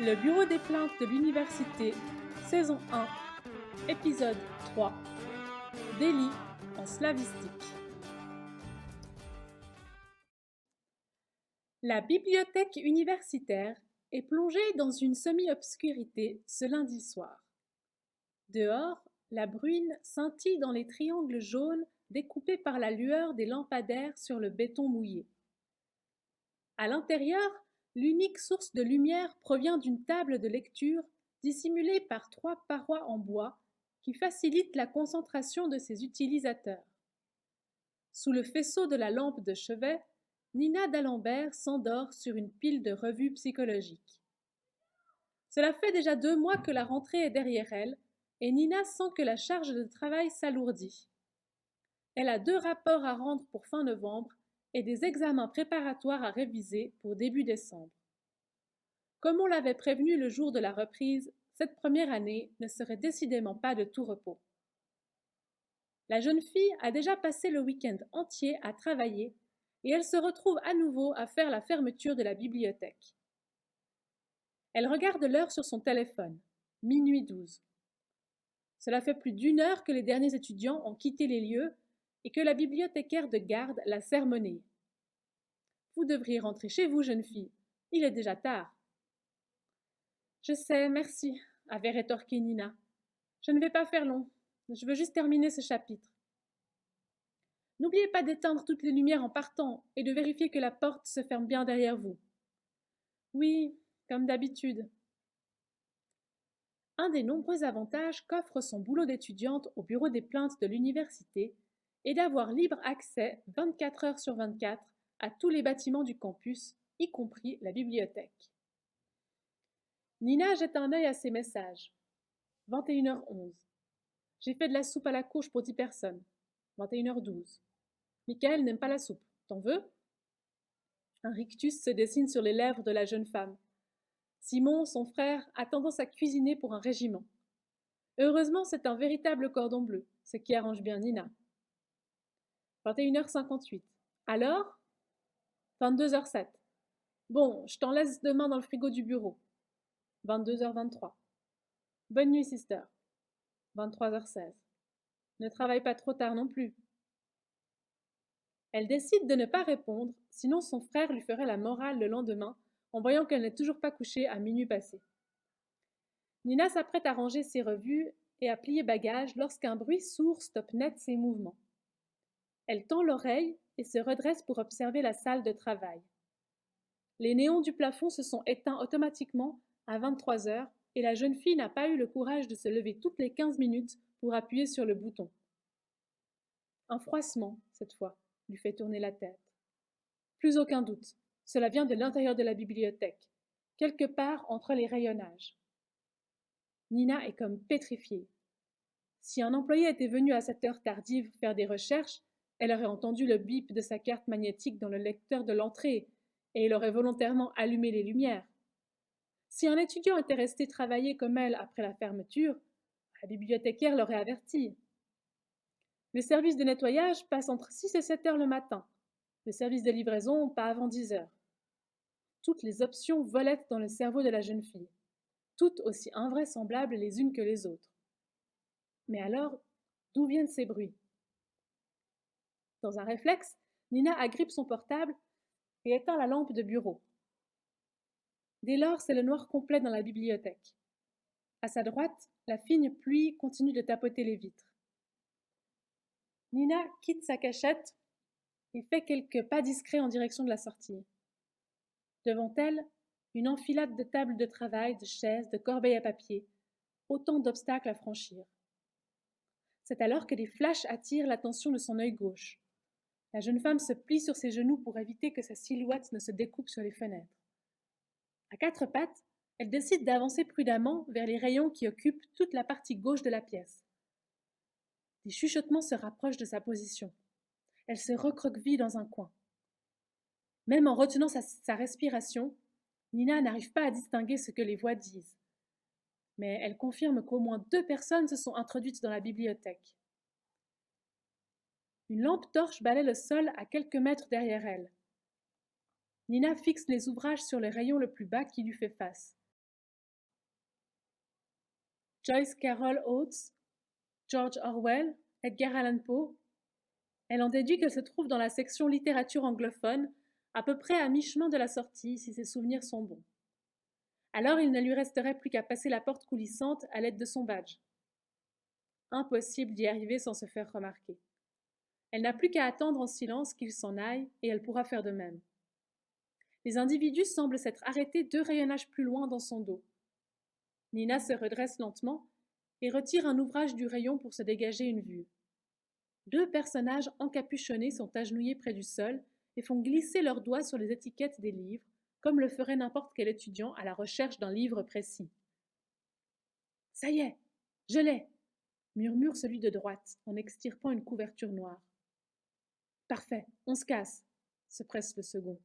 Le bureau des plaintes de l'université, saison 1, épisode 3, Délit en slavistique. La bibliothèque universitaire est plongée dans une semi-obscurité ce lundi soir. Dehors, la bruine scintille dans les triangles jaunes découpés par la lueur des lampadaires sur le béton mouillé. À l'intérieur, l'unique source de lumière provient d'une table de lecture dissimulée par 3 parois en bois qui facilitent la concentration de ses utilisateurs. Sous le faisceau de la lampe de chevet, Nina d'Alembert s'endort sur une pile de revues psychologiques. Cela fait déjà 2 mois que la rentrée est derrière elle, et Nina sent que la charge de travail s'alourdit. Elle a 2 rapports à rendre pour fin novembre et des examens préparatoires à réviser pour début décembre. Comme on l'avait prévenu le jour de la reprise, cette première année ne serait décidément pas de tout repos. La jeune fille a déjà passé le week-end entier à travailler et elle se retrouve à nouveau à faire la fermeture de la bibliothèque. Elle regarde l'heure sur son téléphone, minuit 12. Cela fait plus d'1 heure que les derniers étudiants ont quitté les lieux et que la bibliothécaire de garde l'a sermonnée. « Vous devriez rentrer chez vous, jeune fille. Il est déjà tard. » « Je sais, merci, » avait rétorqué Nina. « Je ne vais pas faire long. Je veux juste terminer ce chapitre. » « N'oubliez pas d'éteindre toutes les lumières en partant et de vérifier que la porte se ferme bien derrière vous. »« Oui, comme d'habitude. » Un des nombreux avantages qu'offre son boulot d'étudiante au bureau des plaintes de l'université est d'avoir libre accès 24 heures sur 24 à tous les bâtiments du campus, y compris la bibliothèque. Nina jette un œil à ses messages. 21h11. J'ai fait de la soupe à la courge pour 10 personnes. 21h12. Michael n'aime pas la soupe. T'en veux? Un rictus se dessine sur les lèvres de la jeune femme. Simon, son frère, a tendance à cuisiner pour un régiment. Heureusement, c'est un véritable cordon bleu, ce qui arrange bien Nina. 21h58. Alors? 22h07. Bon, je t'en laisse demain dans le frigo du bureau. 22h23. Bonne nuit, sister. 23h16. Ne travaille pas trop tard non plus. Elle décide de ne pas répondre, sinon son frère lui ferait la morale le lendemain en voyant qu'elle n'est toujours pas couchée à minuit passé. Nina s'apprête à ranger ses revues et à plier bagages lorsqu'un bruit sourd stoppe net ses mouvements. Elle tend l'oreille et se redresse pour observer la salle de travail. Les néons du plafond se sont éteints automatiquement à 23h et la jeune fille n'a pas eu le courage de se lever toutes les 15 minutes pour appuyer sur le bouton. Un froissement, cette fois, lui fait tourner la tête. Plus aucun doute, cela vient de l'intérieur de la bibliothèque, quelque part entre les rayonnages. Nina est comme pétrifiée. Si un employé était venu à cette heure tardive faire des recherches, elle aurait entendu le bip de sa carte magnétique dans le lecteur de l'entrée et il aurait volontairement allumé les lumières. Si un étudiant était resté travailler comme elle après la fermeture, la bibliothécaire l'aurait averti. Le service de nettoyage passe entre 6 et 7 heures le matin. Le service de livraison, pas avant 10 heures. Toutes les options volettent dans le cerveau de la jeune fille, toutes aussi invraisemblables les unes que les autres. Mais alors, d'où viennent ces bruits? Dans un réflexe, Nina agrippe son portable et éteint la lampe de bureau. Dès lors, c'est le noir complet dans la bibliothèque. À sa droite, la fine pluie continue de tapoter les vitres. Nina quitte sa cachette et fait quelques pas discrets en direction de la sortie. Devant elle, une enfilade de tables de travail, de chaises, de corbeilles à papier, autant d'obstacles à franchir. C'est alors que des flashs attirent l'attention de son œil gauche. La jeune femme se plie sur ses genoux pour éviter que sa silhouette ne se découpe sur les fenêtres. À 4 pattes, elle décide d'avancer prudemment vers les rayons qui occupent toute la partie gauche de la pièce. Des chuchotements se rapprochent de sa position. Elle se recroqueville dans un coin. Même en retenant sa respiration, Nina n'arrive pas à distinguer ce que les voix disent. Mais elle confirme qu'au moins 2 personnes se sont introduites dans la bibliothèque. Une lampe torche balaie le sol à quelques mètres derrière elle. Nina fixe les ouvrages sur le rayon le plus bas qui lui fait face. Joyce Carol Oates, George Orwell, Edgar Allan Poe. Elle en déduit qu'elle se trouve dans la section littérature anglophone, à peu près à mi-chemin de la sortie, si ses souvenirs sont bons. Alors il ne lui resterait plus qu'à passer la porte coulissante à l'aide de son badge. Impossible d'y arriver sans se faire remarquer. Elle n'a plus qu'à attendre en silence qu'il s'en aille, et elle pourra faire de même. Les individus semblent s'être arrêtés 2 rayonnages plus loin dans son dos. Nina se redresse lentement et retire un ouvrage du rayon pour se dégager une vue. 2 personnages encapuchonnés sont agenouillés près du sol et font glisser leurs doigts sur les étiquettes des livres, comme le ferait n'importe quel étudiant à la recherche d'un livre précis. « Ça y est, je l'ai !» murmure celui de droite en extirpant une couverture noire. « Parfait, on se casse !» se presse le second.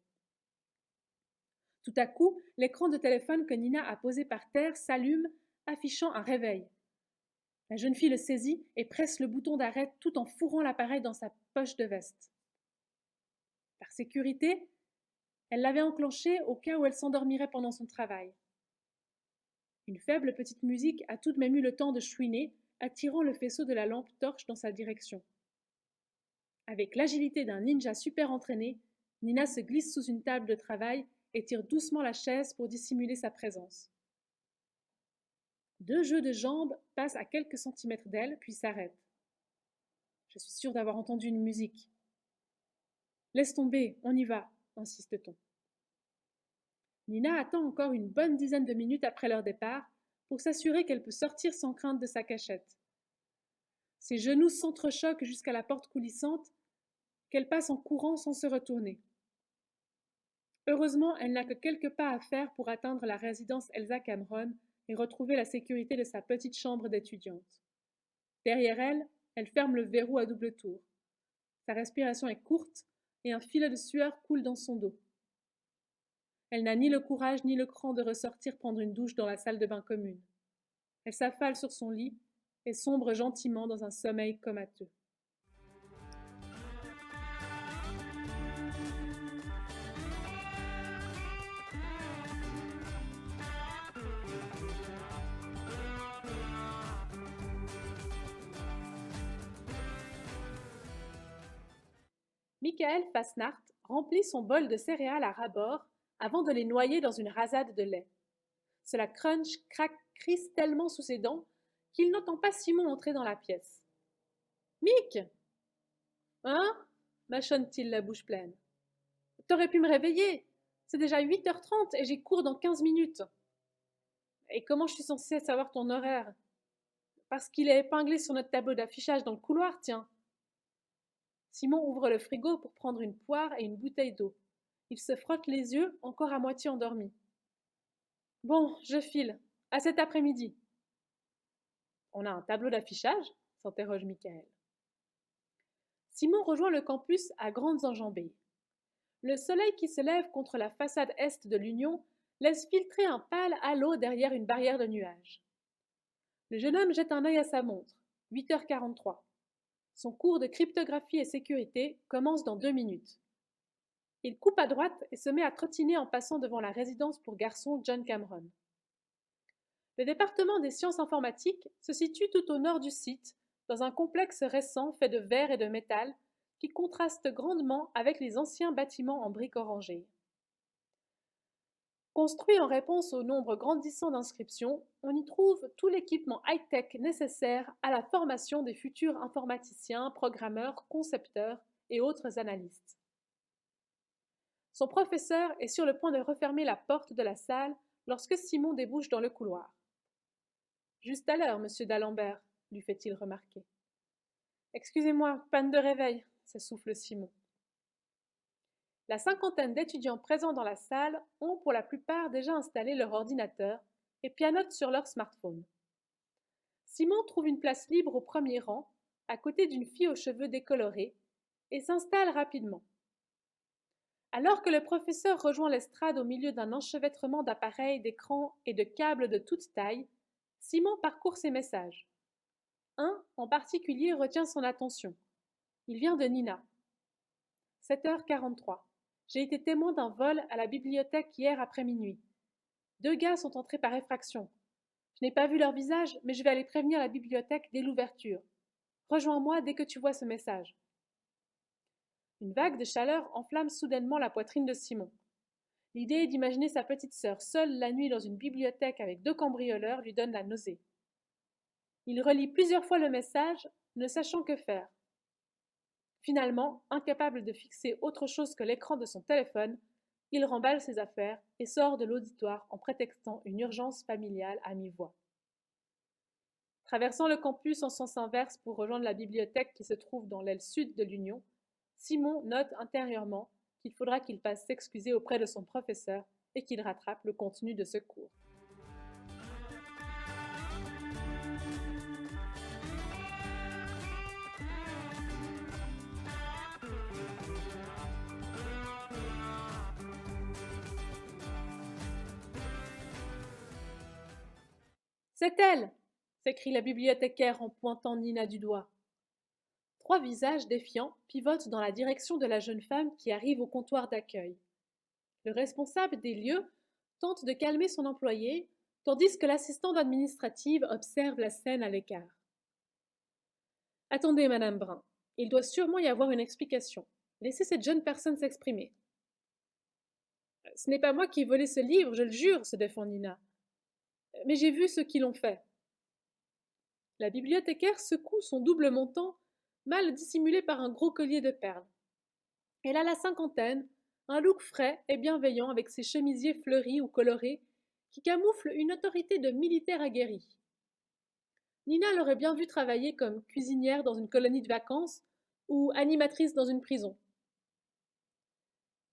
Tout à coup, l'écran de téléphone que Nina a posé par terre s'allume, affichant un réveil. La jeune fille le saisit et presse le bouton d'arrêt tout en fourrant l'appareil dans sa poche de veste. Par sécurité, elle l'avait enclenché au cas où elle s'endormirait pendant son travail. Une faible petite musique a tout de même eu le temps de chouiner, attirant le faisceau de la lampe torche dans sa direction. Avec l'agilité d'un ninja super entraîné, Nina se glisse sous une table de travail et tire doucement la chaise pour dissimuler sa présence. 2 jeux de jambes passent à quelques centimètres d'elle, puis s'arrêtent. Je suis sûre d'avoir entendu une musique. Laisse tomber, on y va, insiste-t-on. Nina attend encore une bonne dizaine de minutes après leur départ pour s'assurer qu'elle peut sortir sans crainte de sa cachette. Ses genoux s'entrechoquent jusqu'à la porte coulissante qu'elle passe en courant sans se retourner. Heureusement, elle n'a que quelques pas à faire pour atteindre la résidence Elsa Cameron et retrouver la sécurité de sa petite chambre d'étudiante. Derrière elle, elle ferme le verrou à double tour. Sa respiration est courte et un filet de sueur coule dans son dos. Elle n'a ni le courage ni le cran de ressortir prendre une douche dans la salle de bain commune. Elle s'affale sur son lit et sombre gentiment dans un sommeil comateux. Michael Fasnacht remplit son bol de céréales à ras-bord avant de les noyer dans une rasade de lait. Cela crunch, craque, crisse tellement sous ses dents qu'il n'entend pas Simon entrer dans la pièce. « Mick !»« Hein ?» mâchonne-t-il la bouche pleine. « T'aurais pu me réveiller. C'est déjà 8h30 et j'ai cours dans 15 minutes. »« Et comment je suis censée savoir ton horaire ? » ?»« Parce qu'il est épinglé sur notre tableau d'affichage dans le couloir, tiens. » Simon ouvre le frigo pour prendre une poire et une bouteille d'eau. Il se frotte les yeux, encore à moitié endormi. « Bon, je file. À cet après-midi. »« On a un tableau d'affichage ?» s'interroge Michael. Simon rejoint le campus à grandes enjambées. Le soleil qui se lève contre la façade est de l'Union laisse filtrer un pâle halo derrière une barrière de nuages. Le jeune homme jette un œil à sa montre. 8h43. Son cours de cryptographie et sécurité commence dans 2 minutes. Il coupe à droite et se met à trottiner en passant devant la résidence pour garçons John Cameron. Le département des sciences informatiques se situe tout au nord du site, dans un complexe récent fait de verre et de métal qui contraste grandement avec les anciens bâtiments en briques orangées. Construit en réponse au nombre grandissant d'inscriptions, on y trouve tout l'équipement high-tech nécessaire à la formation des futurs informaticiens, programmeurs, concepteurs et autres analystes. Son professeur est sur le point de refermer la porte de la salle lorsque Simon débouche dans le couloir. « Juste à l'heure, monsieur d'Alembert, » lui fait-il remarquer. « Excusez-moi, panne de réveil, » s'essouffle Simon. La cinquantaine d'étudiants présents dans la salle ont pour la plupart déjà installé leur ordinateur et pianotent sur leur smartphone. Simon trouve une place libre au premier rang, à côté d'une fille aux cheveux décolorés, et s'installe rapidement. Alors que le professeur rejoint l'estrade au milieu d'un enchevêtrement d'appareils, d'écrans et de câbles de toute taille, Simon parcourt ses messages. Un, en particulier, retient son attention. Il vient de Nina. 7h43. J'ai été témoin d'un vol à la bibliothèque hier après minuit. 2 gars sont entrés par effraction. Je n'ai pas vu leur visage, mais je vais aller prévenir la bibliothèque dès l'ouverture. Rejoins-moi dès que tu vois ce message. Une vague de chaleur enflamme soudainement la poitrine de Simon. L'idée d'imaginer sa petite sœur seule la nuit dans une bibliothèque avec 2 cambrioleurs lui donne la nausée. Il relit plusieurs fois le message, ne sachant que faire. Finalement, incapable de fixer autre chose que l'écran de son téléphone, il remballe ses affaires et sort de l'auditoire en prétextant une urgence familiale à mi-voix. Traversant le campus en sens inverse pour rejoindre la bibliothèque qui se trouve dans l'aile sud de l'Union, Simon note intérieurement qu'il faudra qu'il passe s'excuser auprès de son professeur et qu'il rattrape le contenu de ce cours. C'est elle! S'écrie la bibliothécaire en pointant Nina du doigt. 3 visages défiants pivotent dans la direction de la jeune femme qui arrive au comptoir d'accueil. Le responsable des lieux tente de calmer son employé, tandis que l'assistante administrative observe la scène à l'écart. Attendez, Madame Brun, il doit sûrement y avoir une explication. Laissez cette jeune personne s'exprimer. Ce n'est pas moi qui ai volé ce livre, je le jure, se défend Nina. Mais j'ai vu ceux qui l'ont fait. La bibliothécaire secoue son double montant, mal dissimulé par un gros collier de perles. Elle a la cinquantaine, un look frais et bienveillant avec ses chemisiers fleuris ou colorés qui camouflent une autorité de militaire aguerri. Nina l'aurait bien vue travailler comme cuisinière dans une colonie de vacances ou animatrice dans une prison.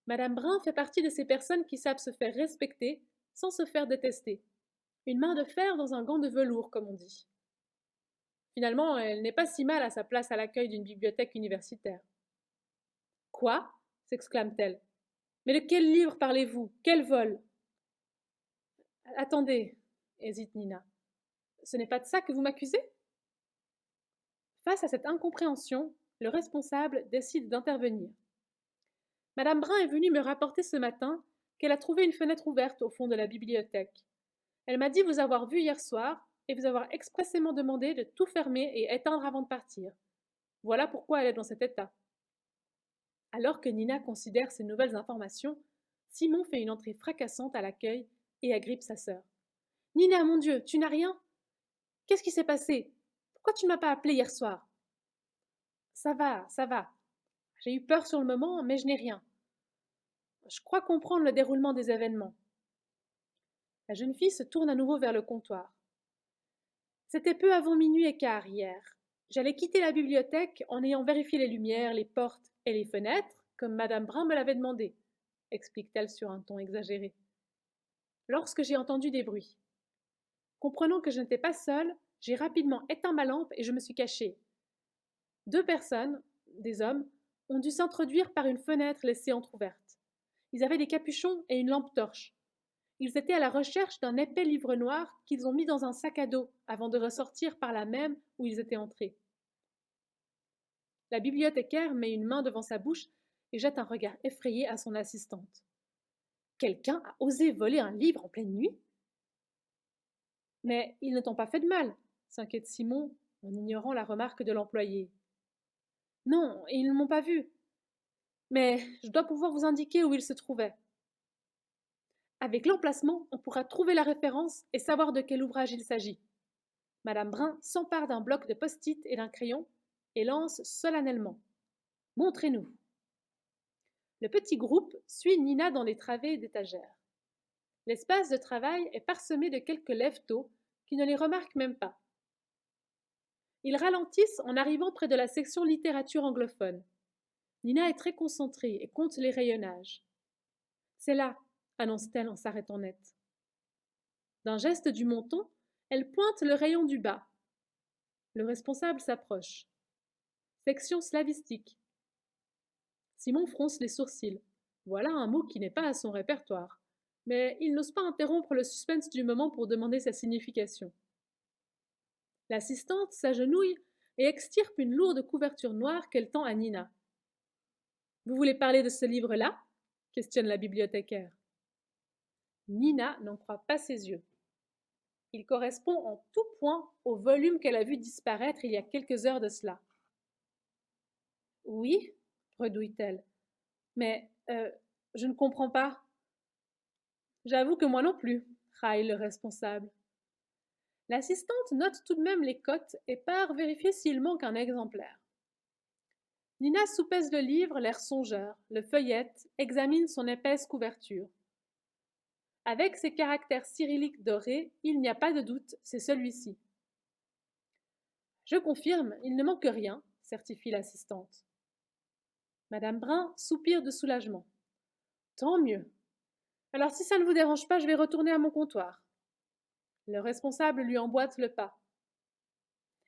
Madame Brun fait partie de ces personnes qui savent se faire respecter sans se faire détester. Une main de fer dans un gant de velours, comme on dit. Finalement, elle n'est pas si mal à sa place à l'accueil d'une bibliothèque universitaire. Quoi? S'exclame-t-elle. Mais de quel livre parlez-vous? Quel vol? Attendez, hésite Nina. Ce n'est pas de ça que vous m'accusez? Face à cette incompréhension, le responsable décide d'intervenir. Madame Brun est venue me rapporter ce matin qu'elle a trouvé une fenêtre ouverte au fond de la bibliothèque. Elle m'a dit vous avoir vu hier soir et vous avoir expressément demandé de tout fermer et éteindre avant de partir. Voilà pourquoi elle est dans cet état. Alors que Nina considère ces nouvelles informations, Simon fait une entrée fracassante à l'accueil et agrippe sa sœur. Nina, mon Dieu, tu n'as rien? Qu'est-ce qui s'est passé? Pourquoi tu ne m'as pas appelé hier soir? Ça va, ça va. J'ai eu peur sur le moment, mais je n'ai rien. Je crois comprendre le déroulement des événements. La jeune fille se tourne à nouveau vers le comptoir. C'était peu avant minuit et quart hier. J'allais quitter la bibliothèque en ayant vérifié les lumières, les portes et les fenêtres, comme Madame Brun me l'avait demandé, explique-t-elle sur un ton exagéré. Lorsque j'ai entendu des bruits. Comprenant que je n'étais pas seule, j'ai rapidement éteint ma lampe et je me suis cachée. 2 personnes, des hommes, ont dû s'introduire par une fenêtre laissée entr'ouverte. Ils avaient des capuchons et une lampe torche. Ils étaient à la recherche d'un épais livre noir qu'ils ont mis dans un sac à dos avant de ressortir par la même où ils étaient entrés. La bibliothécaire met une main devant sa bouche et jette un regard effrayé à son assistante. Quelqu'un a osé voler un livre en pleine nuit? Mais ils ne t'ont pas fait de mal, s'inquiète Simon en ignorant la remarque de l'employé. Non, ils ne m'ont pas vu. Mais je dois pouvoir vous indiquer où ils se trouvaient. Avec l'emplacement, on pourra trouver la référence et savoir de quel ouvrage il s'agit. Madame Brun s'empare d'un bloc de post-it et d'un crayon et lance solennellement. Montrez-nous. Le petit groupe suit Nina dans les travées d'étagères. L'espace de travail est parsemé de quelques lève-tôt qui ne les remarquent même pas. Ils ralentissent en arrivant près de la section littérature anglophone. Nina est très concentrée et compte les rayonnages. C'est là, annonce-t-elle en s'arrêtant net. D'un geste du menton, elle pointe le rayon du bas. Le responsable s'approche. Section slavistique. Simon fronce les sourcils. Voilà un mot qui n'est pas à son répertoire. Mais il n'ose pas interrompre le suspense du moment pour demander sa signification. L'assistante s'agenouille et extirpe une lourde couverture noire qu'elle tend à Nina. Vous voulez parler de ce livre-là? Questionne la bibliothécaire. Nina n'en croit pas ses yeux. Il correspond en tout point au volume qu'elle a vu disparaître il y a quelques heures de cela. Oui, bredouille-t-elle, mais je ne comprends pas. J'avoue que moi non plus, raille le responsable. L'assistante note tout de même les cotes et part vérifier s'il manque un exemplaire. Nina soupèse le livre, l'air songeur, le feuillette, examine son épaisse couverture. Avec ses caractères cyrilliques dorés, il n'y a pas de doute, c'est celui-ci. Je confirme, il ne manque rien, certifie l'assistante. Madame Brun soupire de soulagement. Tant mieux. Alors si ça ne vous dérange pas, je vais retourner à mon comptoir. Le responsable lui emboîte le pas.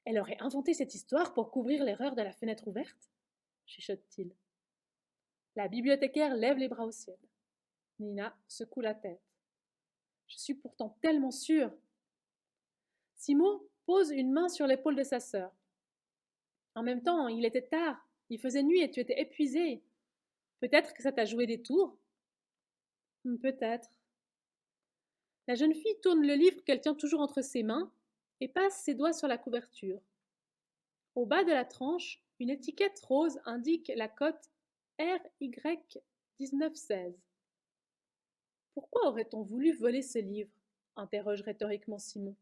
Elle aurait inventé cette histoire pour couvrir l'erreur de la fenêtre ouverte, chuchote-t-il. La bibliothécaire lève les bras au ciel. Nina secoue la tête. Je suis pourtant tellement sûre. Simon pose une main sur l'épaule de sa sœur. En même temps, il était tard, il faisait nuit et tu étais épuisée. Peut-être que ça t'a joué des tours. Peut-être. La jeune fille tourne le livre qu'elle tient toujours entre ses mains et passe ses doigts sur la couverture. Au bas de la tranche, une étiquette rose indique la cote RY 1916. Pourquoi aurait-on voulu voler ce livre? Interroge rhétoriquement Simon.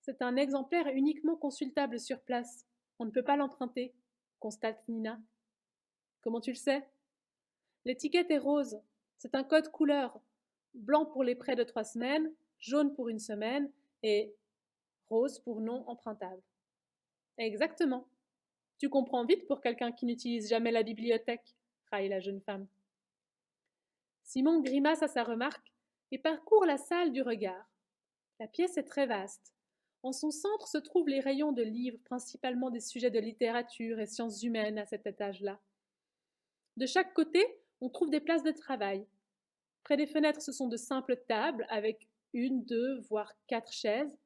C'est un exemplaire uniquement consultable sur place. On ne peut pas l'emprunter, constate Nina. Comment tu le sais? L'étiquette est rose. C'est un code couleur. Blanc pour les prêts de 3 semaines, jaune pour 1 semaine et rose pour non empruntable. Exactement. Tu comprends vite pour quelqu'un qui n'utilise jamais la bibliothèque, raille la jeune femme. Simon grimace à sa remarque et parcourt la salle du regard. La pièce est très vaste. En son centre se trouvent les rayons de livres, principalement des sujets de littérature et sciences humaines à cet étage-là. De chaque côté, on trouve des places de travail. Près des fenêtres, ce sont de simples tables avec 1, 2, voire 4 chaises,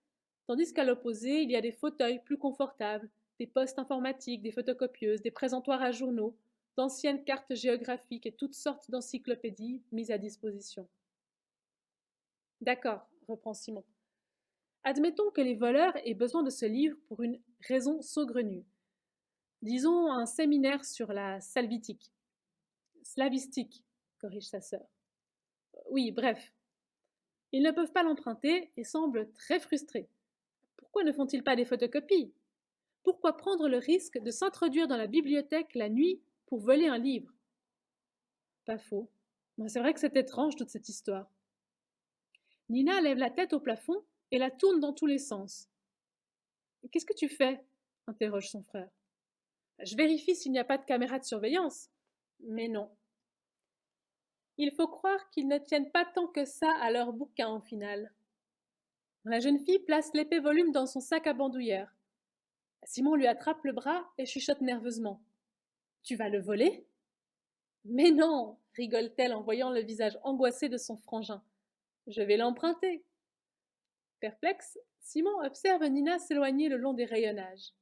tandis qu'à l'opposé, il y a des fauteuils plus confortables, des postes informatiques, des photocopieuses, des présentoirs à journaux, d'anciennes cartes géographiques et toutes sortes d'encyclopédies mises à disposition. D'accord, reprend Simon. Admettons que les voleurs aient besoin de ce livre pour une raison saugrenue. Disons un séminaire sur la salvitique. Slavistique, corrige sa sœur. Oui, bref. Ils ne peuvent pas l'emprunter et semblent très frustrés. Pourquoi ne font-ils pas des photocopies? Pourquoi prendre le risque de s'introduire dans la bibliothèque la nuit pour voler un livre? Pas faux. C'est vrai que c'est étrange toute cette histoire. Nina lève la tête au plafond et la tourne dans tous les sens. Qu'est-ce que tu fais? Interroge son frère. Je vérifie s'il n'y a pas de caméra de surveillance. Mais non. Il faut croire qu'ils ne tiennent pas tant que ça à leur bouquin au final. La jeune fille place l'épais volume dans son sac à bandoulière. Simon lui attrape le bras et chuchote nerveusement. Tu vas le voler? Mais non, rigole-t-elle en voyant le visage angoissé de son frangin. Je vais l'emprunter. Perplexe, Simon observe Nina s'éloigner le long des rayonnages.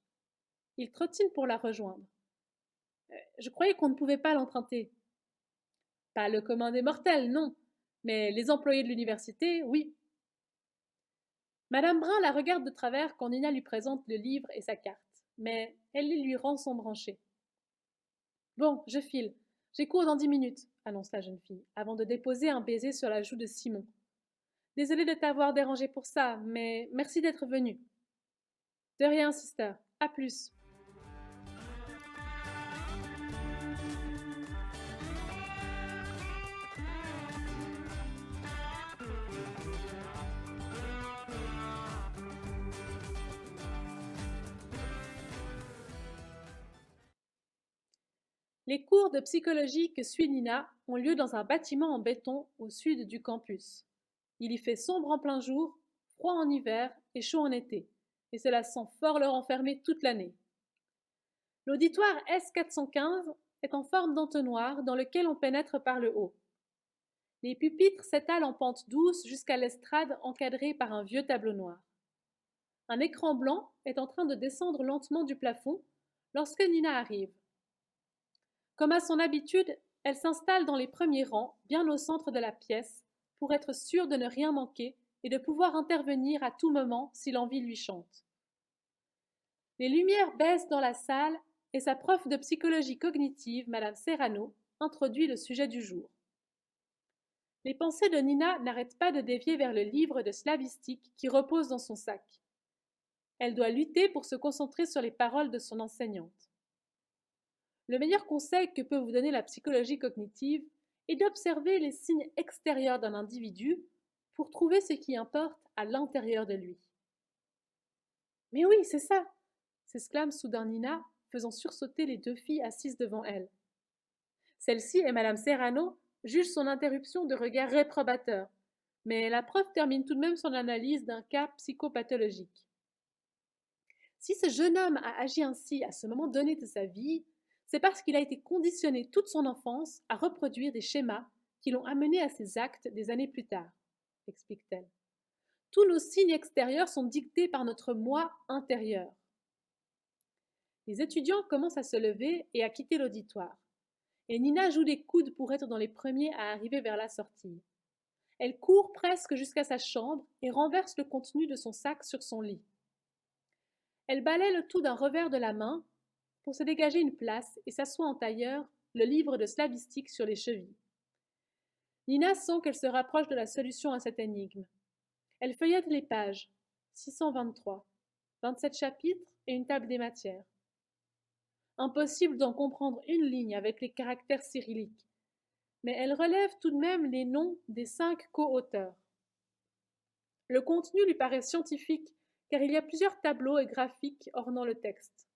Il trottine pour la rejoindre. Je croyais qu'on ne pouvait pas l'emprunter. Pas le commun des mortels, non, mais les employés de l'université, oui. Madame Brun la regarde de travers quand Nina lui présente le livre et sa carte, mais elle les lui rend sans brancher. Bon, je file. J'ai cours dans 10 minutes, annonce la jeune fille, avant de déposer un baiser sur la joue de Simon. Désolée de t'avoir dérangé pour ça, mais merci d'être venu. De rien, sister. À plus. Les cours de psychologie que suit Nina ont lieu dans un bâtiment en béton au sud du campus. Il y fait sombre en plein jour, froid en hiver et chaud en été, et cela sent fort leur enfermer toute l'année. L'auditoire S415 est en forme d'entonnoir dans lequel on pénètre par le haut. Les pupitres s'étalent en pente douce jusqu'à l'estrade encadrée par un vieux tableau noir. Un écran blanc est en train de descendre lentement du plafond lorsque Nina arrive. Comme à son habitude, elle s'installe dans les premiers rangs, bien au centre de la pièce, pour être sûre de ne rien manquer et de pouvoir intervenir à tout moment si l'envie lui chante. Les lumières baissent dans la salle et sa prof de psychologie cognitive, Madame Serrano, introduit le sujet du jour. Les pensées de Nina n'arrêtent pas de dévier vers le livre de slavistique qui repose dans son sac. Elle doit lutter pour se concentrer sur les paroles de son enseignante. Le meilleur conseil que peut vous donner la psychologie cognitive est d'observer les signes extérieurs d'un individu pour trouver ce qui importe à l'intérieur de lui. Mais oui, c'est ça, s'exclame soudain Nina, faisant sursauter les deux filles assises devant elle. Celle-ci et Madame Serrano jugent son interruption de regard réprobateur, mais la prof termine tout de même son analyse d'un cas psychopathologique. Si ce jeune homme a agi ainsi à ce moment donné de sa vie, c'est parce qu'il a été conditionné toute son enfance à reproduire des schémas qui l'ont amené à ses actes des années plus tard, explique-t-elle. Tous nos signes extérieurs sont dictés par notre moi intérieur. Les étudiants commencent à se lever et à quitter l'auditoire. Et Nina joue des coudes pour être dans les premiers à arriver vers la sortie. Elle court presque jusqu'à sa chambre et renverse le contenu de son sac sur son lit. Elle balaie le tout d'un revers de la main pour se dégager une place et s'assoit en tailleur, le livre de slavistique sur les chevilles. Nina sent qu'elle se rapproche de la solution à cette énigme. Elle feuillette les pages, 623, 27 chapitres et une table des matières. Impossible d'en comprendre une ligne avec les caractères cyrilliques, mais elle relève tout de même les noms des 5 co-auteurs. Le contenu lui paraît scientifique car il y a plusieurs tableaux et graphiques ornant le texte.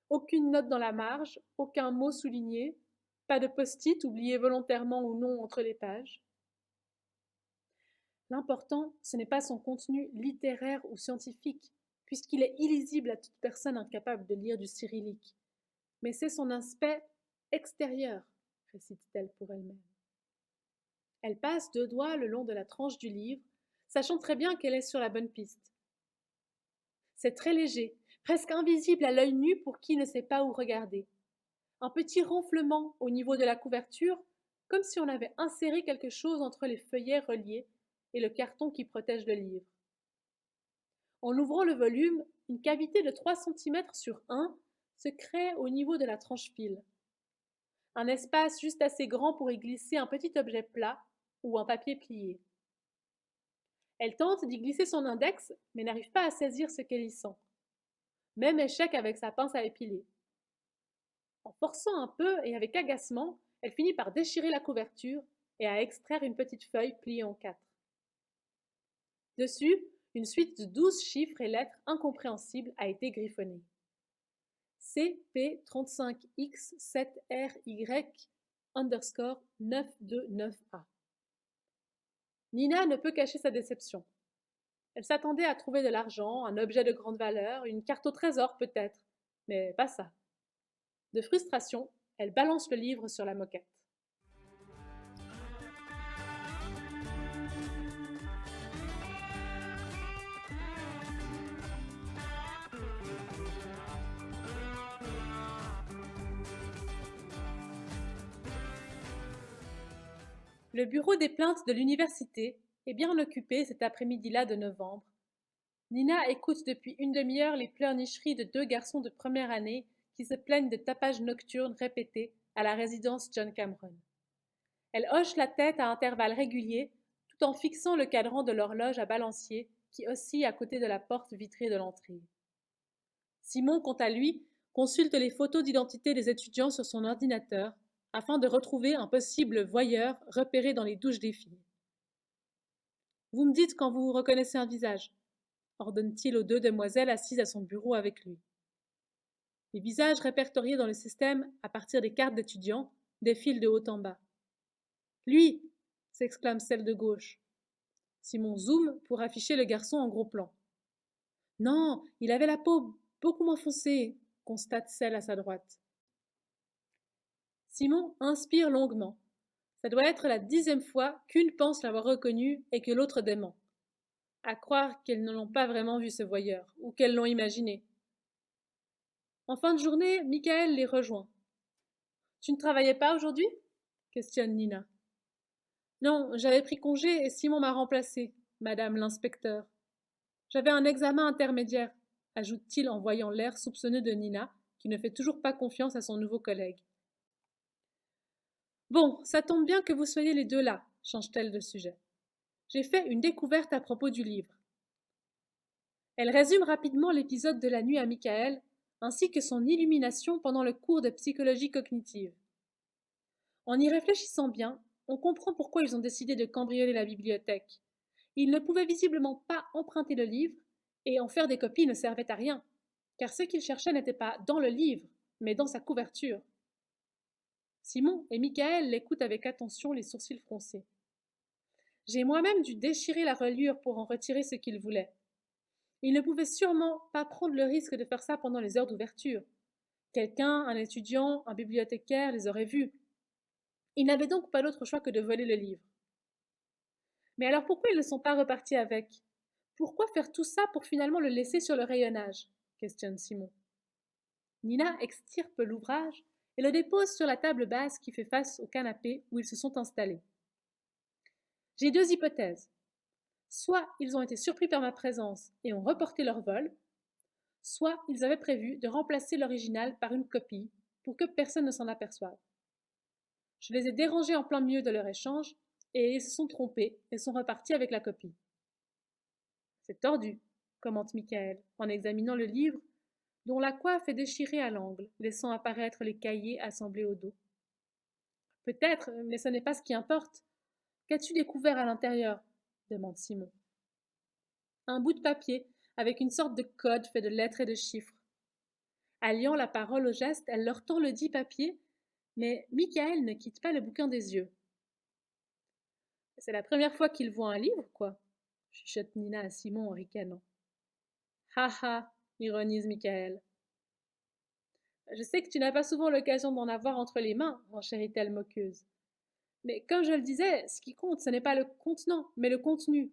Aucune note dans la marge, aucun mot souligné, pas de post-it oublié volontairement ou non entre les pages. L'important, ce n'est pas son contenu littéraire ou scientifique, puisqu'il est illisible à toute personne incapable de lire du cyrillique, mais c'est son aspect extérieur, récite-t-elle pour elle-même. Elle passe 2 doigts le long de la tranche du livre, sachant très bien qu'elle est sur la bonne piste. C'est très léger, presque invisible à l'œil nu pour qui ne sait pas où regarder. Un petit renflement au niveau de la couverture, comme si on avait inséré quelque chose entre les feuillets reliés et le carton qui protège le livre. En ouvrant le volume, une cavité de 3 cm sur 1 se crée au niveau de la tranche-fil. Un espace juste assez grand pour y glisser un petit objet plat ou un papier plié. Elle tente d'y glisser son index, mais n'arrive pas à saisir ce qu'elle y sent. Même échec avec sa pince à épiler. En forçant un peu et avec agacement, elle finit par déchirer la couverture et à extraire une petite feuille pliée en 4. Dessus, une suite de 12 chiffres et lettres incompréhensibles a été griffonnée. CP35X7RY_929A. Nina ne peut cacher sa déception. Elle s'attendait à trouver de l'argent, un objet de grande valeur, une carte au trésor peut-être, mais pas ça. De frustration, elle balance le livre sur la moquette. Le bureau des plaintes de l'université est bien occupé cet après-midi-là de novembre. Nina écoute depuis une demi-heure les pleurnicheries de 2 garçons de première année qui se plaignent de tapages nocturnes répétés à la résidence John Cameron. Elle hoche la tête à intervalles réguliers tout en fixant le cadran de l'horloge à balancier qui oscille à côté de la porte vitrée de l'entrée. Simon, quant à lui, consulte les photos d'identité des étudiants sur son ordinateur afin de retrouver un possible voyeur repéré dans les douches des filles. Vous me dites quand vous reconnaissez un visage, ordonne-t-il aux 2 demoiselles assises à son bureau avec lui. Les visages répertoriés dans le système à partir des cartes d'étudiants défilent de haut en bas. Lui, s'exclame celle de gauche. Simon zoome pour afficher le garçon en gros plan. Non, il avait la peau beaucoup moins foncée, constate celle à sa droite. Simon inspire longuement. Ça doit être la 10e fois qu'une pense l'avoir reconnu et que l'autre dément. À croire qu'elles ne l'ont pas vraiment vu ce voyeur, ou qu'elles l'ont imaginé. En fin de journée, Michael les rejoint. Tu ne travaillais pas aujourd'hui ? Questionne Nina. Non, j'avais pris congé et Simon m'a remplacé, madame l'inspecteur. J'avais un examen intermédiaire, ajoute-t-il en voyant l'air soupçonneux de Nina, qui ne fait toujours pas confiance à son nouveau collègue. Bon, ça tombe bien que vous soyez les deux là, change-t-elle de sujet. J'ai fait une découverte à propos du livre. Elle résume rapidement l'épisode de la nuit à Michael, ainsi que son illumination pendant le cours de psychologie cognitive. En y réfléchissant bien, on comprend pourquoi ils ont décidé de cambrioler la bibliothèque. Ils ne pouvaient visiblement pas emprunter le livre, et en faire des copies ne servait à rien, car ce qu'ils cherchaient n'était pas dans le livre, mais dans sa couverture. Simon et Michael l'écoutent avec attention, les sourcils froncés. J'ai moi-même dû déchirer la reliure pour en retirer ce qu'ils voulaient. Ils ne pouvaient sûrement pas prendre le risque de faire ça pendant les heures d'ouverture. Quelqu'un, un étudiant, un bibliothécaire les aurait vus. Ils n'avaient donc pas d'autre choix que de voler le livre. Mais alors pourquoi ils ne sont pas repartis avec? Pourquoi faire tout ça pour finalement le laisser sur le rayonnage? Questionne Simon. Nina extirpe l'ouvrage et le dépose sur la table basse qui fait face au canapé où ils se sont installés. J'ai deux hypothèses. Soit ils ont été surpris par ma présence et ont reporté leur vol, soit ils avaient prévu de remplacer l'original par une copie pour que personne ne s'en aperçoive. Je les ai dérangés en plein milieu de leur échange et ils se sont trompés et sont repartis avec la copie. C'est tordu, commente Michael en examinant le livre dont la coiffe est déchirée à l'angle, laissant apparaître les cahiers assemblés au dos. Peut-être, mais ce n'est pas ce qui importe. Qu'as-tu découvert à l'intérieur? Demande Simon. Un bout de papier avec une sorte de code fait de lettres et de chiffres. Alliant la parole au geste, elle leur tend le dit papier, mais Michael ne quitte pas le bouquin des yeux. C'est la première fois qu'il voit un livre, quoi, chuchote Nina à Simon en ricanant. Ha ha, ironise Michael. Je sais que tu n'as pas souvent l'occasion d'en avoir entre les mains, renchérit-elle moqueuse. Mais comme je le disais, ce qui compte, ce n'est pas le contenant, mais le contenu.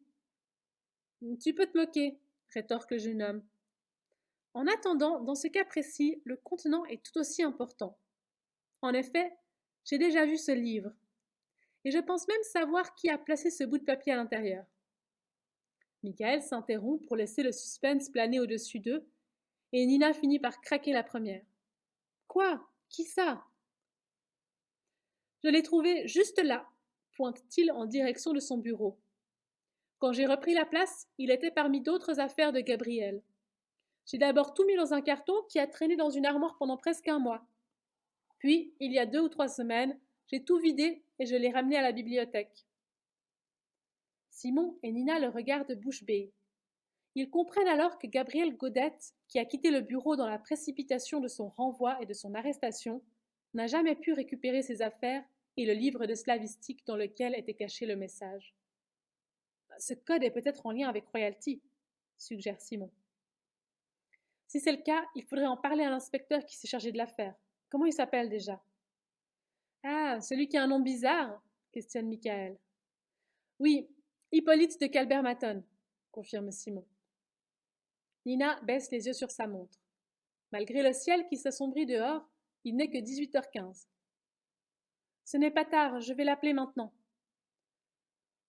Tu peux te moquer, rétorque le jeune homme. En attendant, dans ce cas précis, le contenant est tout aussi important. En effet, j'ai déjà vu ce livre, et je pense même savoir qui a placé ce bout de papier à l'intérieur. Michael s'interrompt pour laisser le suspense planer au-dessus d'eux, et Nina finit par craquer la première. Quoi? Qui ça? Je l'ai trouvé juste là, pointe-t-il en direction de son bureau. Quand j'ai repris la place, il était parmi d'autres affaires de Gabriel. J'ai d'abord tout mis dans un carton qui a traîné dans une armoire pendant presque un mois. Puis, il y a 2 ou 3 semaines, j'ai tout vidé et je l'ai ramené à la bibliothèque. Simon et Nina le regardent bouche bée. Ils comprennent alors que Gabriel Godette, qui a quitté le bureau dans la précipitation de son renvoi et de son arrestation, n'a jamais pu récupérer ses affaires et le livre de slavistique dans lequel était caché le message. Ce code est peut-être en lien avec Royalty, suggère Simon. Si c'est le cas, il faudrait en parler à l'inspecteur qui s'est chargé de l'affaire. Comment il s'appelle déjà? Ah, celui qui a un nom bizarre, questionne Michael. Oui, Hippolyte de Calbert-Maton, confirme Simon. Nina baisse les yeux sur sa montre. Malgré le ciel qui s'assombrit dehors, il n'est que 18h15. Ce n'est pas tard, je vais l'appeler maintenant.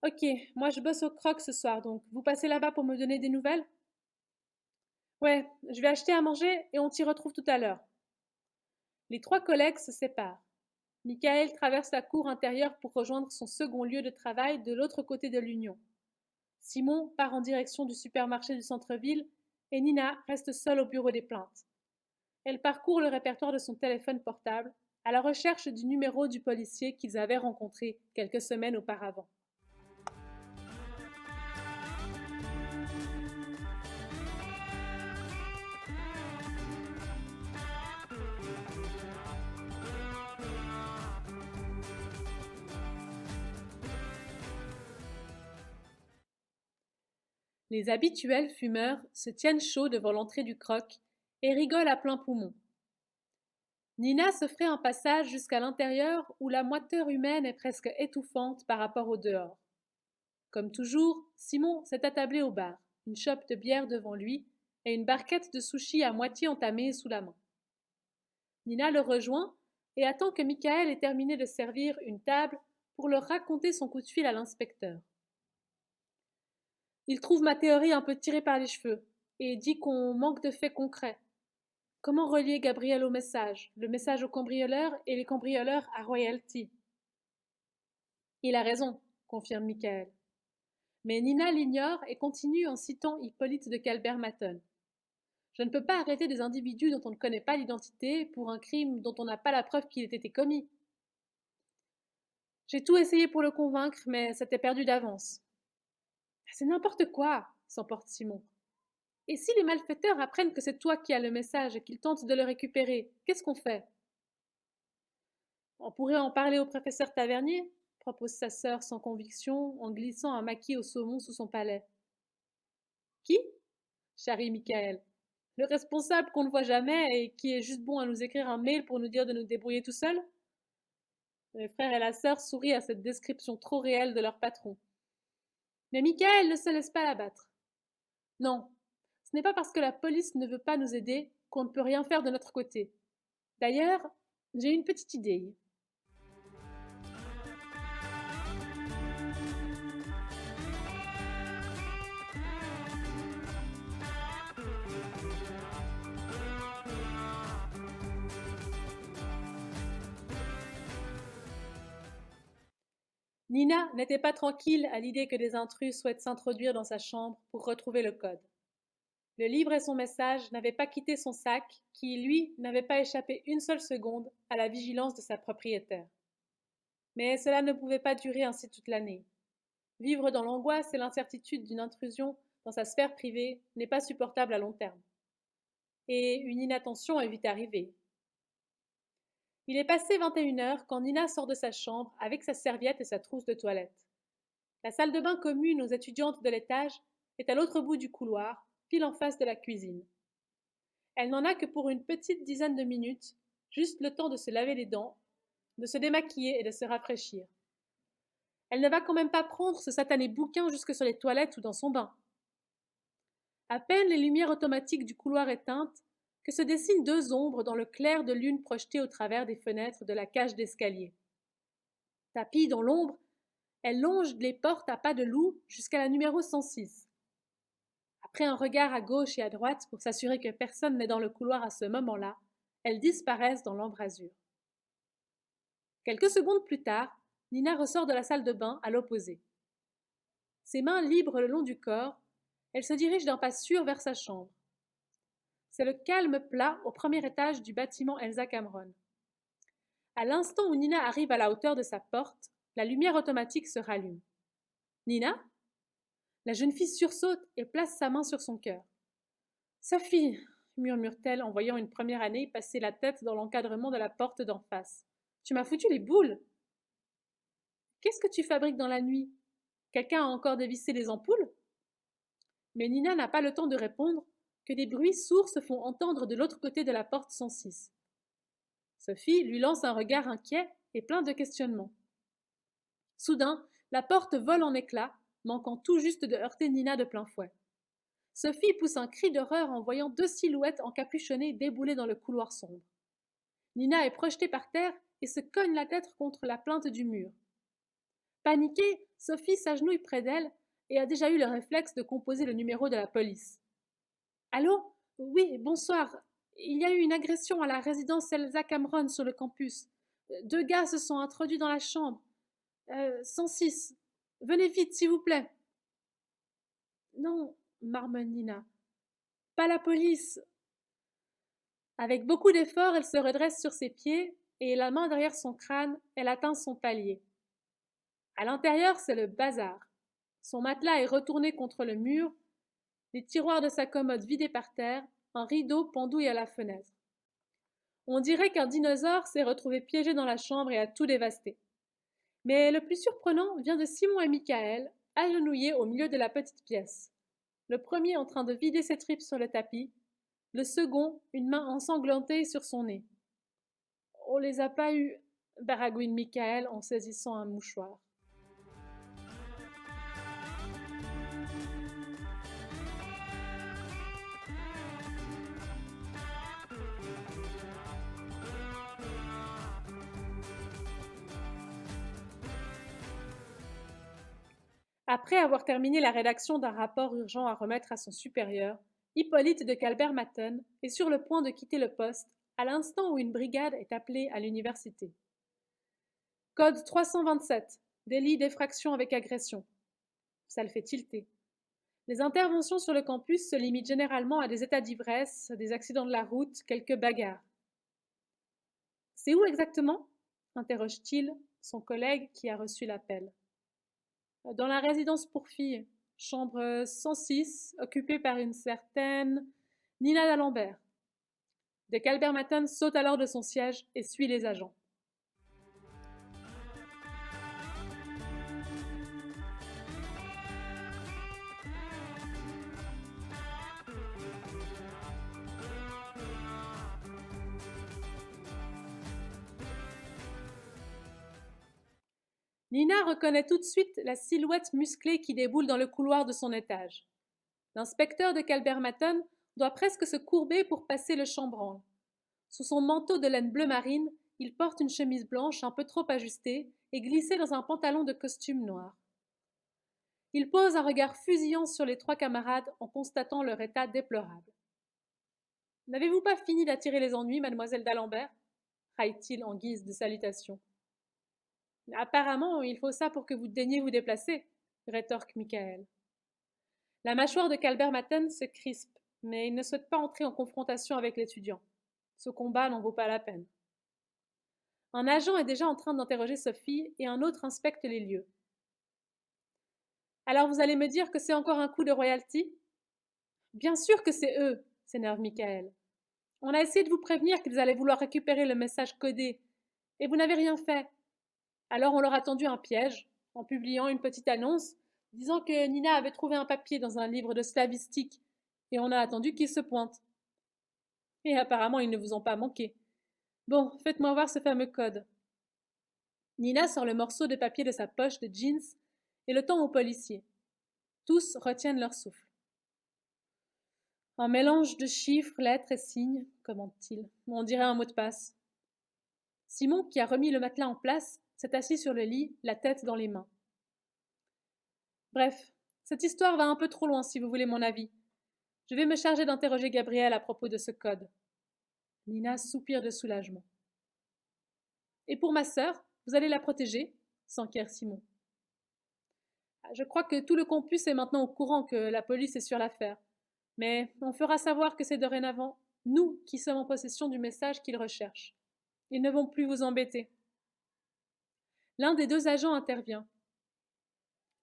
Ok, moi je bosse au Croc ce soir, donc vous passez là-bas pour me donner des nouvelles? Ouais, je vais acheter à manger et on t'y retrouve tout à l'heure. Les 3 collègues se séparent. Michael traverse la cour intérieure pour rejoindre son second lieu de travail de l'autre côté de l'Union. Simon part en direction du supermarché du centre-ville et Nina reste seule au bureau des plaintes. Elle parcourt le répertoire de son téléphone portable à la recherche du numéro du policier qu'ils avaient rencontré quelques semaines auparavant. Les habituels fumeurs se tiennent chauds devant l'entrée du Croc et rigolent à plein poumon. Nina se ferait un passage jusqu'à l'intérieur où la moiteur humaine est presque étouffante par rapport au dehors. Comme toujours, Simon s'est attablé au bar, une chope de bière devant lui et une barquette de sushis à moitié entamée sous la main. Nina le rejoint et attend que Michael ait terminé de servir une table pour leur raconter son coup de fil à l'inspecteur. Il trouve ma théorie un peu tirée par les cheveux et dit qu'on manque de faits concrets. Comment relier Gabriel au message, le message aux cambrioleurs et les cambrioleurs à Royalty? Il a raison, confirme Michael. Mais Nina l'ignore et continue en citant Hippolyte de Calbert-Maton. Je ne peux pas arrêter des individus dont on ne connaît pas l'identité pour un crime dont on n'a pas la preuve qu'il ait été commis. J'ai tout essayé pour le convaincre, mais c'était perdu d'avance. C'est n'importe quoi, s'emporte Simon. Et si les malfaiteurs apprennent que c'est toi qui as le message et qu'ils tentent de le récupérer, qu'est-ce qu'on fait? On pourrait en parler au professeur Tavernier, propose sa sœur sans conviction en glissant un maquis au saumon sous son palais. Qui? Charrie Michael. Le responsable qu'on ne voit jamais et qui est juste bon à nous écrire un mail pour nous dire de nous débrouiller tout seul? Le frère et la sœur sourient à cette description trop réelle de leur patron. Mais Michael ne se laisse pas abattre. Non, ce n'est pas parce que la police ne veut pas nous aider qu'on ne peut rien faire de notre côté. D'ailleurs, j'ai une petite idée. Nina n'était pas tranquille à l'idée que des intrus souhaitent s'introduire dans sa chambre pour retrouver le code. Le livre et son message n'avaient pas quitté son sac, qui, lui, n'avait pas échappé une seule seconde à la vigilance de sa propriétaire. Mais cela ne pouvait pas durer ainsi toute l'année. Vivre dans l'angoisse et l'incertitude d'une intrusion dans sa sphère privée n'est pas supportable à long terme. Et une inattention est vite arrivée. Il est passé 21 heures quand Nina sort de sa chambre avec sa serviette et sa trousse de toilette. La salle de bain commune aux étudiantes de l'étage est à l'autre bout du couloir, pile en face de la cuisine. Elle n'en a que pour une petite dizaine de minutes, juste le temps de se laver les dents, de se démaquiller et de se rafraîchir. Elle ne va quand même pas prendre ce satané bouquin jusque sur les toilettes ou dans son bain. À peine les lumières automatiques du couloir éteintes, que se dessinent deux ombres dans le clair de lune projeté au travers des fenêtres de la cage d'escalier. Tapie dans l'ombre, elle longe les portes à pas de loup jusqu'à la numéro 106. Après un regard à gauche et à droite pour s'assurer que personne n'est dans le couloir à ce moment-là, elles disparaissent dans l'embrasure. Quelques secondes plus tard, Nina ressort de la salle de bain à l'opposé. Ses mains libres le long du corps, elle se dirige d'un pas sûr vers sa chambre. C'est le calme plat au premier étage du bâtiment Elsa Cameron. À l'instant où Nina arrive à la hauteur de sa porte, la lumière automatique se rallume. Nina? La jeune fille sursaute et place sa main sur son cœur. Sophie, murmure-t-elle en voyant une première année passer la tête dans l'encadrement de la porte d'en face. Tu m'as foutu les boules. Qu'est-ce que tu fabriques dans la nuit? Quelqu'un a encore dévissé les ampoules? Mais Nina n'a pas le temps de répondre que des bruits sourds se font entendre de l'autre côté de la porte 106. Sophie lui lance un regard inquiet et plein de questionnements. Soudain, la porte vole en éclats, manquant tout juste de heurter Nina de plein fouet. Sophie pousse un cri d'horreur en voyant deux silhouettes encapuchonnées débouler dans le couloir sombre. Nina est projetée par terre et se cogne la tête contre la plinthe du mur. Paniquée, Sophie s'agenouille près d'elle et a déjà eu le réflexe de composer le numéro de la police. Allô? Oui, bonsoir. Il y a eu une agression à la résidence Elsa Cameron sur le campus. Deux gars se sont introduits dans la chambre. 106. Venez vite, s'il vous plaît. Non, marmonne Nina. Pas la police. Avec beaucoup d'efforts, elle se redresse sur ses pieds et, la main derrière son crâne, elle atteint son palier. À l'intérieur, c'est le bazar. Son matelas est retourné contre le mur, les tiroirs de sa commode vidés par terre, un rideau pendouille à la fenêtre. On dirait qu'un dinosaure s'est retrouvé piégé dans la chambre et a tout dévasté. Mais le plus surprenant vient de Simon et Michael, agenouillés au milieu de la petite pièce. Le premier en train de vider ses tripes sur le tapis, le second, une main ensanglantée sur son nez. On les a pas eus, baragouine Michael en saisissant un mouchoir. Après avoir terminé la rédaction d'un rapport urgent à remettre à son supérieur, Hippolyte de Calbert-Matten est sur le point de quitter le poste à l'instant où une brigade est appelée à l'université. Code 327, délit d'effraction avec agression. Ça le fait tilter. Les interventions sur le campus se limitent généralement à des états d'ivresse, des accidents de la route, quelques bagarres. C'est où exactement interroge-t-il son collègue qui a reçu l'appel. Dans la résidence pour filles, chambre 106, occupée par une certaine Nina d'Alembert. De Calbert-Matten saute alors de son siège et suit les agents. Nina reconnaît tout de suite la silhouette musclée qui déboule dans le couloir de son étage. L'inspecteur de Calbert-Matten doit presque se courber pour passer le chambranle. Sous son manteau de laine bleu marine, il porte une chemise blanche un peu trop ajustée et glissée dans un pantalon de costume noir. Il pose un regard fusillant sur les trois camarades en constatant leur état déplorable. N'avez-vous pas fini d'attirer les ennuis, mademoiselle d'Alembert raille-t-il en guise de salutation. Apparemment, il faut ça pour que vous daigniez vous déplacer, rétorque Michael. La mâchoire de Calbert-Matten se crispe, mais il ne souhaite pas entrer en confrontation avec l'étudiant. Ce combat n'en vaut pas la peine. Un agent est déjà en train d'interroger Sophie et un autre inspecte les lieux. Alors vous allez me dire que c'est encore un coup de royalty? Bien sûr que c'est eux, s'énerve Michael. On a essayé de vous prévenir qu'ils allaient vouloir récupérer le message codé, et vous n'avez rien fait. Alors on leur a tendu un piège, en publiant une petite annonce, disant que Nina avait trouvé un papier dans un livre de slavistique, et on a attendu qu'ils se pointent. Et apparemment ils ne vous ont pas manqué. Bon, faites-moi voir ce fameux code. Nina sort le morceau de papier de sa poche de jeans et le tend aux policiers. Tous retiennent leur souffle. Un mélange de chiffres, lettres et signes, commente-t-il. On dirait un mot de passe. Simon, qui a remis le matelas en place, s'est assis sur le lit, la tête dans les mains. Bref, cette histoire va un peu trop loin si vous voulez mon avis. Je vais me charger d'interroger Gabriel à propos de ce code. Nina soupire de soulagement. Et pour ma sœur, vous allez la protéger s'enquiert Simon. Je crois que tout le campus est maintenant au courant que la police est sur l'affaire. Mais on fera savoir que c'est dorénavant nous qui sommes en possession du message qu'ils recherchent. Ils ne vont plus vous embêter. L'un des deux agents intervient.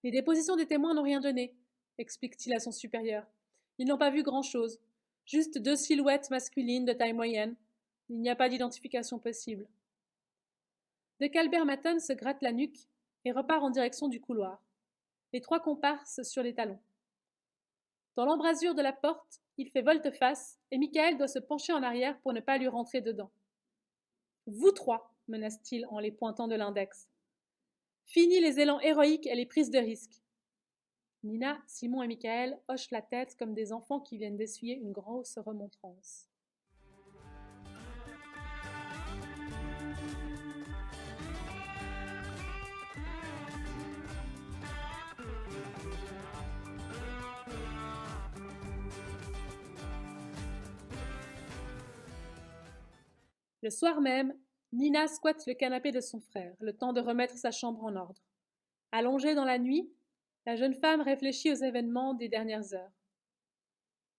Les dépositions des témoins n'ont rien donné, explique-t-il à son supérieur. Ils n'ont pas vu grand-chose. Juste deux silhouettes masculines de taille moyenne. Il n'y a pas d'identification possible. De Calbert-Matten se gratte la nuque et repart en direction du couloir. Les trois comparses sur les talons. Dans l'embrasure de la porte, il fait volte-face et Michael doit se pencher en arrière pour ne pas lui rentrer dedans. Vous trois, menace-t-il en les pointant de l'index. Fini les élans héroïques et les prises de risques. Nina, Simon et Michael hochent la tête comme des enfants qui viennent d'essuyer une grosse remontrance. Le soir même, Nina squatte le canapé de son frère, le temps de remettre sa chambre en ordre. Allongée dans la nuit, la jeune femme réfléchit aux événements des dernières heures.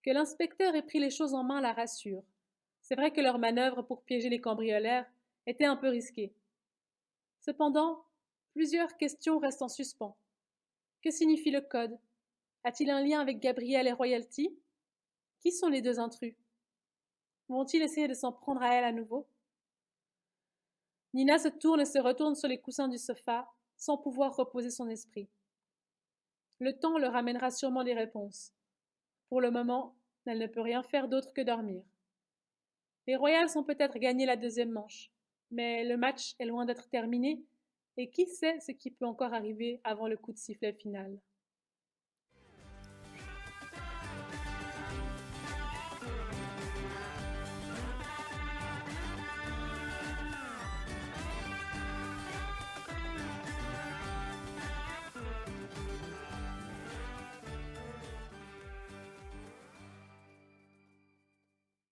Que l'inspecteur ait pris les choses en main la rassure. C'est vrai que leur manœuvre pour piéger les cambrioleurs était un peu risquée. Cependant, plusieurs questions restent en suspens. Que signifie le code? A-t-il un lien avec Gabriel et Royalty? Qui sont les deux intrus? Vont-ils essayer de s'en prendre à elle à nouveau? Nina se tourne et se retourne sur les coussins du sofa, sans pouvoir reposer son esprit. Le temps leur amènera sûrement des réponses. Pour le moment, elle ne peut rien faire d'autre que dormir. Les Royals ont peut-être gagné la deuxième manche, mais le match est loin d'être terminé, et qui sait ce qui peut encore arriver avant le coup de sifflet final.